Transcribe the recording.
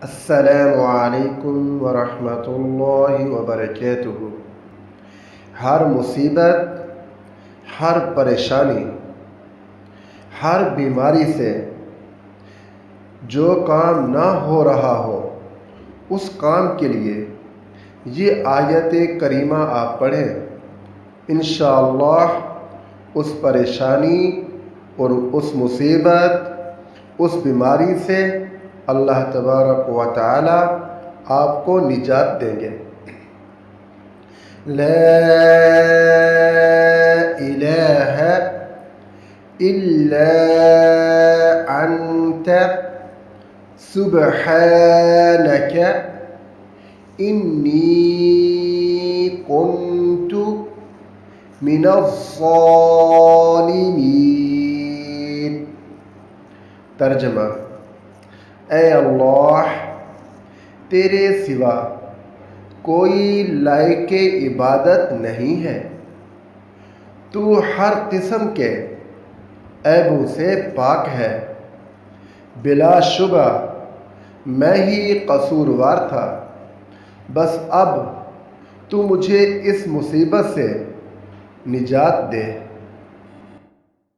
السلام علیکم ورحمۃ اللہ وبرکاتہ۔ ہر مصیبت، ہر پریشانی، ہر بیماری سے جو کام نہ ہو رہا ہو اس کام کے لیے یہ آیت کریمہ آپ پڑھیں، انشاءاللہ اس پریشانی اور اس مصیبت، اس بیماری سے اللہ تبارک و تعالی آپ کو نجات دیں گے۔ لا الہ الا انت سبحانک انی کنت من الظالمین۔ ترجمہ: اے اللہ، تیرے سوا کوئی لائق عبادت نہیں ہے، تو ہر قسم کے عیبوں سے پاک ہے۔ بلا شبہ میں ہی قصوروار تھا، بس اب تو مجھے اس مصیبت سے نجات دے۔